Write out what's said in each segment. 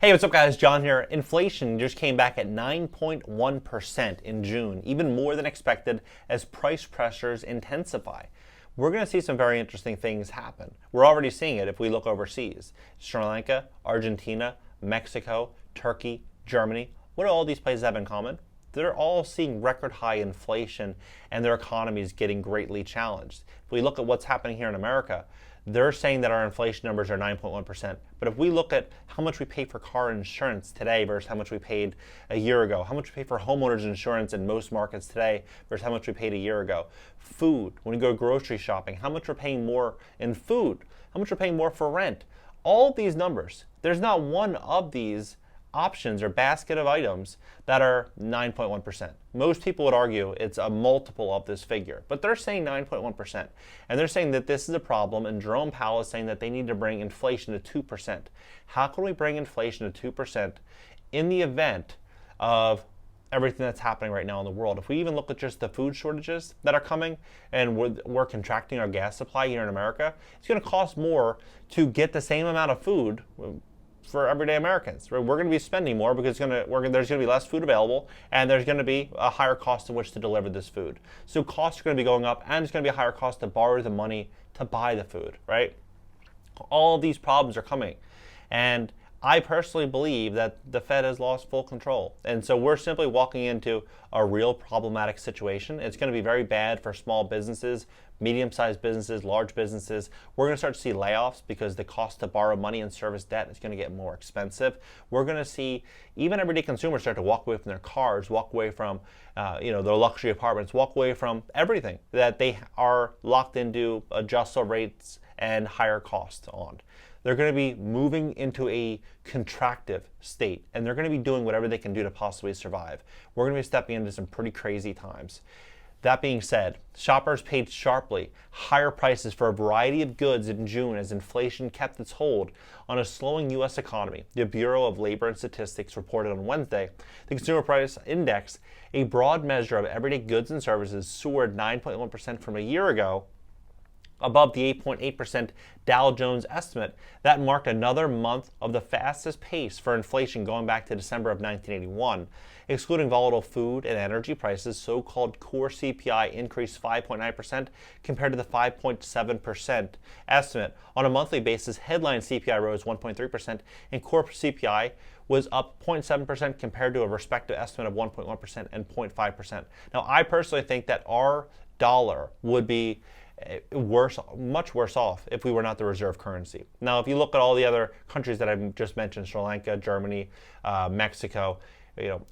Hey, what's up guys? John here. Inflation just came back at 9.1% in June, even more than expected as price pressures intensify. We're going to see some very interesting things happen. We're already seeing it if we look overseas. Sri Lanka, Argentina, Mexico, Turkey, Germany. What do all these places have in common? They're all seeing record high inflation and their economies getting greatly challenged. If we look at what's happening here in America, they're saying that our inflation numbers are 9.1%. But if we look at how much we pay for car insurance today versus how much we paid a year ago, how much we pay for homeowners insurance in most markets today versus how much we paid a year ago, food, when we go grocery shopping, how much we're paying more in food, how much we're paying more for rent, all of these numbers, there's not one of these options or basket of items that are 9.1%. Most people would argue it's a multiple of this figure, but they're saying 9.1%. And they're saying that this is a problem, and Jerome Powell is saying that they need to bring inflation to 2%. How can we bring inflation to 2% in the event of everything that's happening right now in the world? If we even look at just the food shortages that are coming and we're contracting our gas supply here in America, it's going to cost more to get the same amount of food for everyday Americans. We're going to be spending more because there's going to be less food available, and there's going to be a higher cost in which to deliver this food. So costs are going to be going up, and it's going to be a higher cost to borrow the money to buy the food, right? All of these problems are coming. And I personally believe that the Fed has lost full control. And so we're simply walking into a real problematic situation. It's going to be very bad for small businesses, medium-sized businesses, large businesses. We're going to start to see layoffs because the cost to borrow money and service debt is going to get more expensive. We're going to see even everyday consumers start to walk away from their cars, walk away from their luxury apartments, walk away from everything that they are locked into adjustable rates and higher costs on. They're going to be moving into a contractive state, and they're going to be doing whatever they can do to possibly survive. We're going to be stepping into some pretty crazy times. That being said, shoppers paid sharply higher prices for a variety of goods in June as inflation kept its hold on a slowing U.S. economy. The Bureau of Labor and Statistics reported on Wednesday the Consumer Price Index, a broad measure of everyday goods and services, soared 9.1% from a year ago, above the 8.8% Dow Jones estimate. That marked another month of the fastest pace for inflation going back to December of 1981. Excluding volatile food and energy prices, so-called core CPI increased 5.9% compared to the 5.7% estimate. On a monthly basis, headline CPI rose 1.3% and core CPI was up 0.7% compared to a respective estimate of 1.1% and 0.5%. Now, I personally think that our dollar would be much worse off if we were not the reserve currency. Now, if you look at all the other countries that I've just mentioned, Sri Lanka, Germany, Mexico,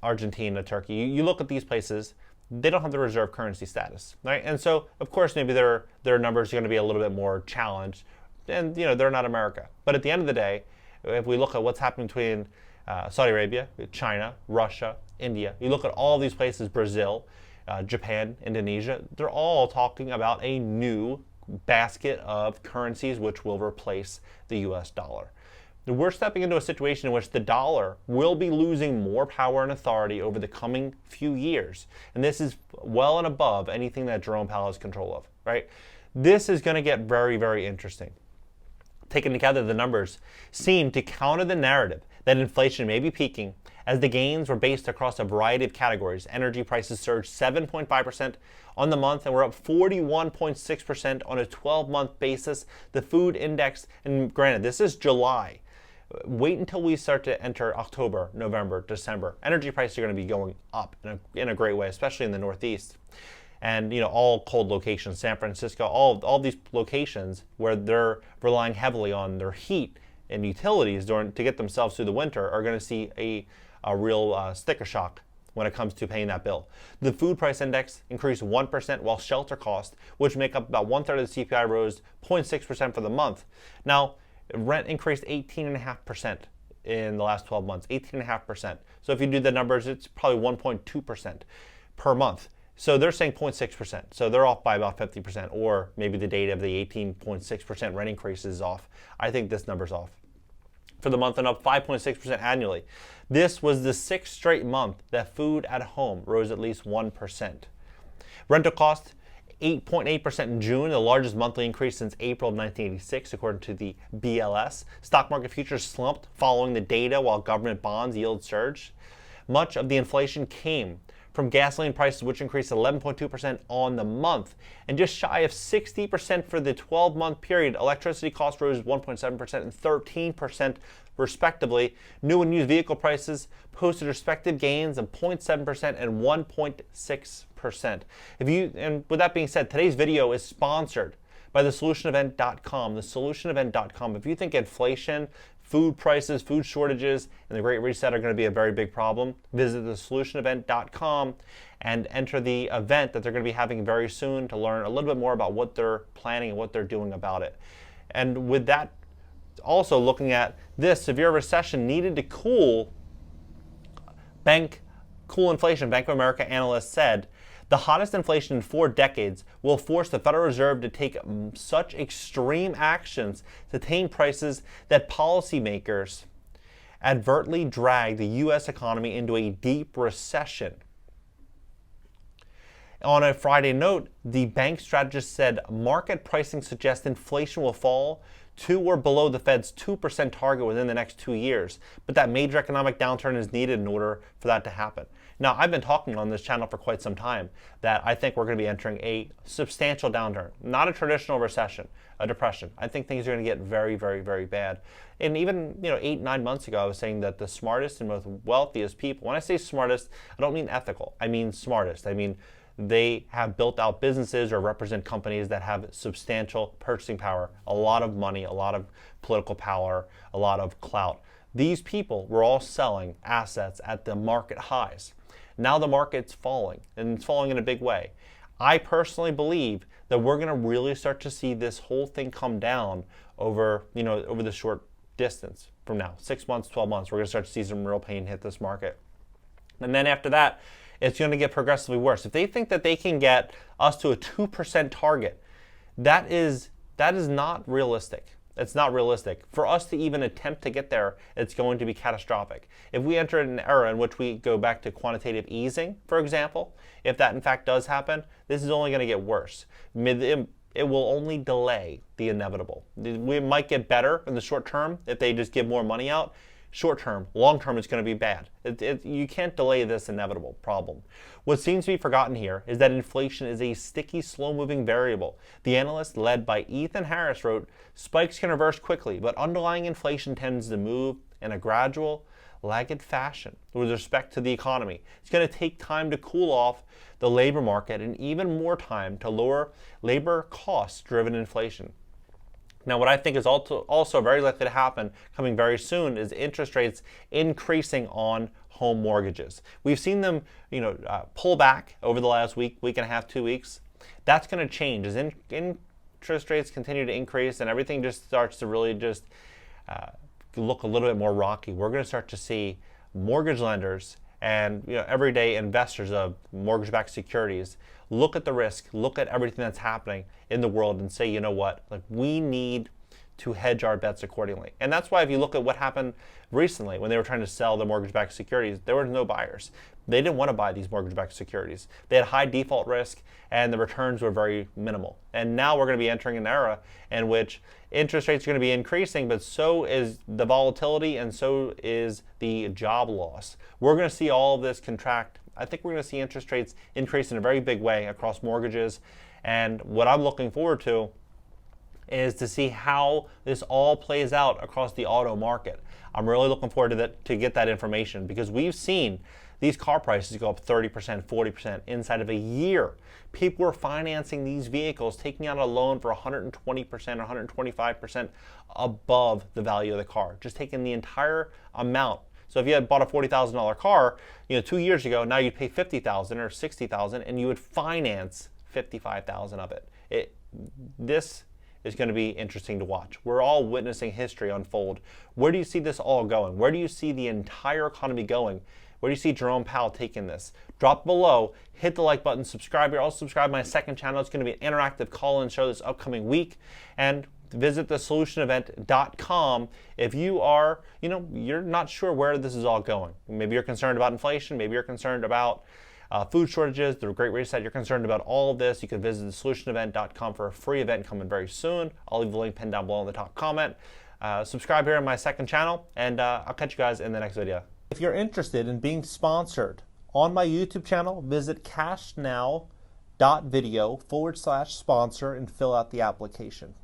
Argentina, Turkey, you look at these places, they don't have the reserve currency status, right? And so, of course, maybe their numbers are going to be a little bit more challenged, and they're not America. But at the end of the day, if we look at what's happening between Saudi Arabia, China, Russia, India, you look at all these places, Brazil, Japan, Indonesia, they're all talking about a new basket of currencies which will replace the US dollar. We're stepping into a situation in which the dollar will be losing more power and authority over the coming few years. And this is well and above anything that Jerome Powell has control of, right? This is going to get very, very interesting. Taken together, the numbers seem to counter the narrative that inflation may be peaking, as the gains were based across a variety of categories. Energy prices surged 7.5% on the month and were up 41.6% on a 12-month basis. The food index, and granted, this is July. Wait until we start to enter October, November, December. Energy prices are going to be going up in a great way, especially in the Northeast. And all cold locations, San Francisco, all these locations where they're relying heavily on their heat and utilities to get themselves through the winter are going to see a real sticker shock when it comes to paying that bill. The food price index increased 1%, while shelter costs, which make up about 1/3 of the CPI, rose 0.6% for the month. Now, rent increased 18.5% in the last 12 months, 18.5%. So if you do the numbers, it's probably 1.2% per month. So they're saying 0.6%. So they're off by about 50%, or maybe the date of the 18.6% rent increase is off. I think this number's off. For the month, and up 5.6% annually. This was the 6th straight month that food at home rose at least 1%. Rental costs 8.8% in June, the largest monthly increase since April of 1986, according to the BLS. Stock market futures slumped following the data while government bonds yield surged. Much of the inflation came from gasoline prices, which increased 11.2% on the month, and just shy of 60% for the 12-month period. Electricity costs rose 1.7% and 13% respectively. New and used vehicle prices posted respective gains of 0.7% and 1.6%. And with that being said, today's video is sponsored by thesolutionevent.com. Thesolutionevent.com. If you think inflation, food prices, food shortages, and the Great Reset are going to be a very big problem, visit thesolutionevent.com and enter the event that they're going to be having very soon to learn a little bit more about what they're planning and what they're doing about it. And with that, also looking at this, severe recession needed to cool inflation. Bank of America analyst said the hottest inflation in 4 decades will force the Federal Reserve to take such extreme actions to tame prices that policymakers advertently drag the U.S. economy into a deep recession. On a Friday note, the bank strategist said market pricing suggests inflation will fall to or below the Fed's 2% target within the next 2 years, but that major economic downturn is needed in order for that to happen. Now, I've been talking on this channel for quite some time that I think we're going to be entering a substantial downturn, not a traditional recession, a depression. I think things are going to get very, very, very bad. And even 8-9 months ago, I was saying that the smartest and most wealthiest people, when I say smartest, I don't mean ethical, I mean smartest. I mean they have built out businesses or represent companies that have substantial purchasing power, a lot of money, a lot of political power, a lot of clout. These people were all selling assets at the market highs. Now the market's falling, and it's falling in a big way. I personally believe that we're going to really start to see this whole thing come down over the short distance from now. 6 months, 12 months, we're going to start to see some real pain hit this market. And then after that, it's going to get progressively worse. If they think that they can get us to a 2% target, that is not realistic. It's not realistic. For us to even attempt to get there, it's going to be catastrophic. If we enter an era in which we go back to quantitative easing, for example, if that in fact does happen, this is only going to get worse. It will only delay the inevitable. We might get better in the short term if they just give more money out. Short term, long term, it's going to be bad. You can't delay this inevitable problem. What seems to be forgotten here is that inflation is a sticky, slow-moving variable. The analyst, led by Ethan Harris, wrote, "Spikes can reverse quickly, but underlying inflation tends to move in a gradual, lagged fashion with respect to the economy. It's going to take time to cool off the labor market and even more time to lower labor cost-driven inflation." Now, what I think is also very likely to happen coming very soon is interest rates increasing on home mortgages. We've seen them, pull back over the last week and a half, 2 weeks. That's going to change as interest rates continue to increase and everything just starts to really just look a little bit more rocky. We're going to start to see mortgage lenders and everyday investors of mortgage-backed securities look at the risk, look at everything that's happening in the world and say, you know what, we need to hedge our bets accordingly. And that's why if you look at what happened recently when they were trying to sell the mortgage-backed securities, there were no buyers. They didn't want to buy these mortgage-backed securities. They had high default risk and the returns were very minimal. And now we're going to be entering an era in which interest rates are going to be increasing, but so is the volatility and so is the job loss. We're going to see all of this contract. I think we're going to see interest rates increase in a very big way across mortgages. And what I'm looking forward to is to see how this all plays out across the auto market. I'm really looking forward to that, to get that information, because we've seen these car prices go up 30%, 40% inside of a year. People were financing these vehicles, taking out a loan for 120%, 125% above the value of the car, just taking the entire amount. So if you had bought a $40,000 car, 2 years ago, now you'd pay $50,000 or $60,000, and you would finance $55,000 of it. This is going to be interesting to watch. We're all witnessing history unfold. Where do you see this all going? Where do you see the entire economy going? Where do you see Jerome Powell taking this? Drop below, hit the like button, subscribe here. Also subscribe to my second channel. It's going to be an interactive call-in show this upcoming week. And visit thesolutionevent.com if you are, you're not sure where this is all going. Maybe you're concerned about inflation. Maybe you're concerned about food shortages, the Great Reset, you're concerned about all of this, you can visit solutionevent.com for a free event coming very soon. I'll leave the link pinned down below in the top comment. Subscribe here on my second channel, and I'll catch you guys in the next video. If you're interested in being sponsored on my YouTube channel, visit cashnow.video/sponsor and fill out the application.